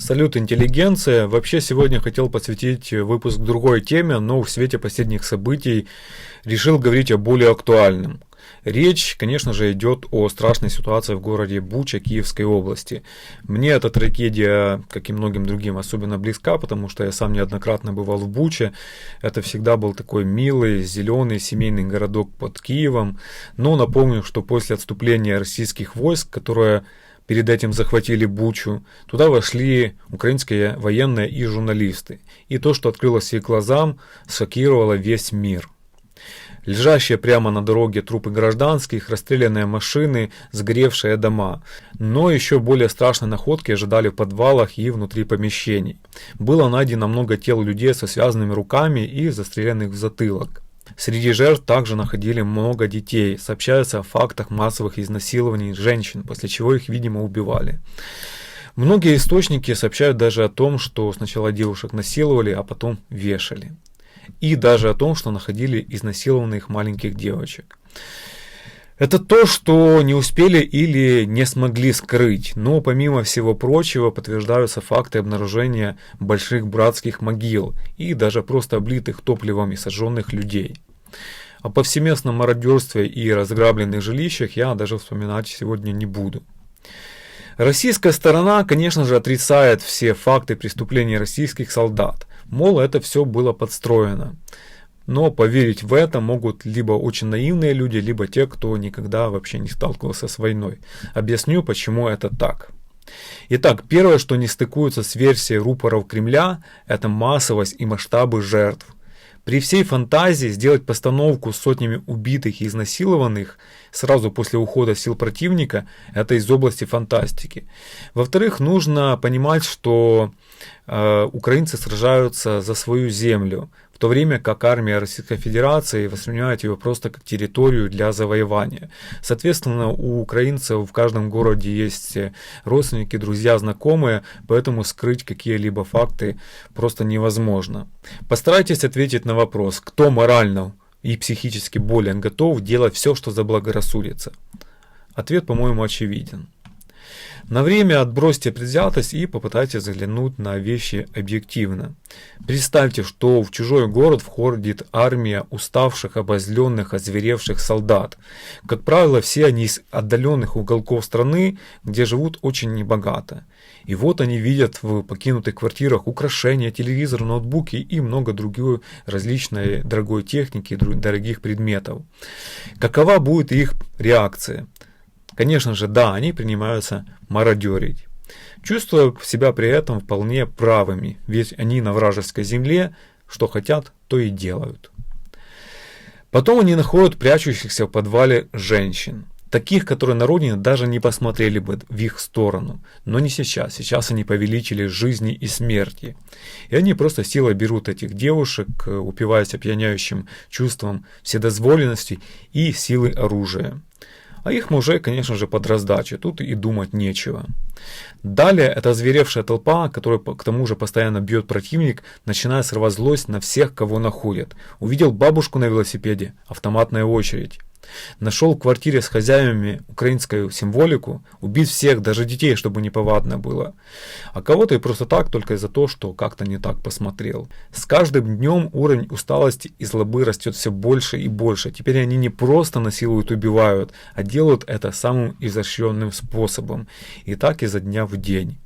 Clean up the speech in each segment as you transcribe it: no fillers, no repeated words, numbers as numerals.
Салют, интеллигенция! Вообще сегодня хотел посвятить выпуск другой теме, но в свете последних событий решил говорить о более актуальном. Речь, конечно же, идет о страшной ситуации в городе Буча Киевской области. Мне эта трагедия, как и многим другим, особенно близка, потому что я сам неоднократно бывал в Буче. Это всегда был такой милый, зеленый, семейный городок под Киевом. Но напомню, что после отступления российских войск, которые перед этим захватили Бучу, туда вошли украинские военные и журналисты. И то, что открылось их глазам, шокировало весь мир. Лежащие прямо на дороге трупы гражданских, расстрелянные машины, сгоревшие дома. Но еще более страшные находки ожидали в подвалах и внутри помещений. Было найдено много тел людей со связанными руками и застреленных в затылок. Среди жертв также находили много детей. Сообщается о фактах массовых изнасилований женщин, после чего их, видимо, убивали. Многие источники сообщают даже о том, что сначала девушек насиловали, а потом вешали. И даже о том, что находили изнасилованных маленьких девочек. Это то, что не успели или не смогли скрыть, но помимо всего прочего подтверждаются факты обнаружения больших братских могил и даже просто облитых топливом и сожженных людей. О повсеместном мародерстве и разграбленных жилищах я даже вспоминать сегодня не буду. Российская сторона, конечно же, отрицает все факты преступлений российских солдат. Мол, это все было подстроено. Но поверить в это могут либо очень наивные люди, либо те, кто никогда вообще не сталкивался с войной. Объясню, почему это так. Итак, первое, что не стыкуется с версией рупоров Кремля, это массовость и масштабы жертв. При всей фантазии сделать постановку с сотнями убитых и изнасилованных сразу после ухода сил противника – это из области фантастики. Во-вторых, нужно понимать, что украинцы сражаются за свою землю, в то время как армия Российской Федерации воспринимает ее просто как территорию для завоевания. Соответственно, у украинцев в каждом городе есть родственники, друзья, знакомые, поэтому скрыть какие-либо факты просто невозможно. Постарайтесь ответить на вопрос, кто морально и психически более готов делать все, что заблагорассудится. Ответ, по-моему, очевиден. На время отбросьте предвзятость и попытайтесь заглянуть на вещи объективно. Представьте, что в чужой город входит армия уставших, обозленных, озверевших солдат. Как правило, все они из отдаленных уголков страны, где живут очень небогато. И вот они видят в покинутых квартирах украшения, телевизор, ноутбуки и много другой различной дорогой техники, дорогих предметов. Какова будет их реакция? Конечно же, да, они принимаются мародерить, чувствуя себя при этом вполне правыми, ведь они на вражеской земле, что хотят, то и делают. Потом они находят прячущихся в подвале женщин, таких, которые на родине даже не посмотрели бы в их сторону, но не сейчас, сейчас они повелители жизни и смерти, и они просто силой берут этих девушек, упиваясь опьяняющим чувством вседозволенности и силы оружия. А их мужей, конечно же, под раздачу, тут и думать нечего. Далее эта озверевшая толпа, которая к тому же постоянно бьет противник, начинает срывать злость на всех, кого находят. Увидел бабушку на велосипеде, автоматная очередь. Нашел в квартире с хозяевами украинскую символику, убить всех, даже детей, чтобы неповадно было. А кого-то и просто так, только из-за того, что как-то не так посмотрел. С каждым днем уровень усталости и злобы растет все больше и больше. Теперь они не просто насилуют и убивают, а делают это самым изощренным способом. И так изо дня в день.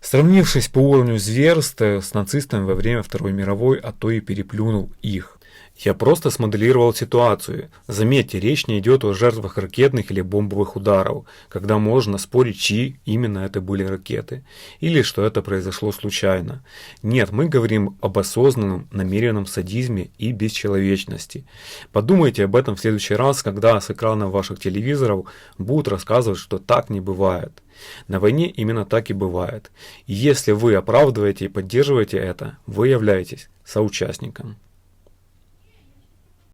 Сравнившись по уровню зверств с нацистами во время Второй мировой, а то и переплюнул их. Я просто смоделировал ситуацию. Заметьте, речь не идет о жертвах ракетных или бомбовых ударов, когда можно спорить, чьи именно это были ракеты, или что это произошло случайно. Нет, мы говорим об осознанном, намеренном садизме и бесчеловечности. Подумайте об этом в следующий раз, когда с экранов ваших телевизоров будут рассказывать, что так не бывает. На войне именно так и бывает. И если вы оправдываете и поддерживаете это, вы являетесь соучастником.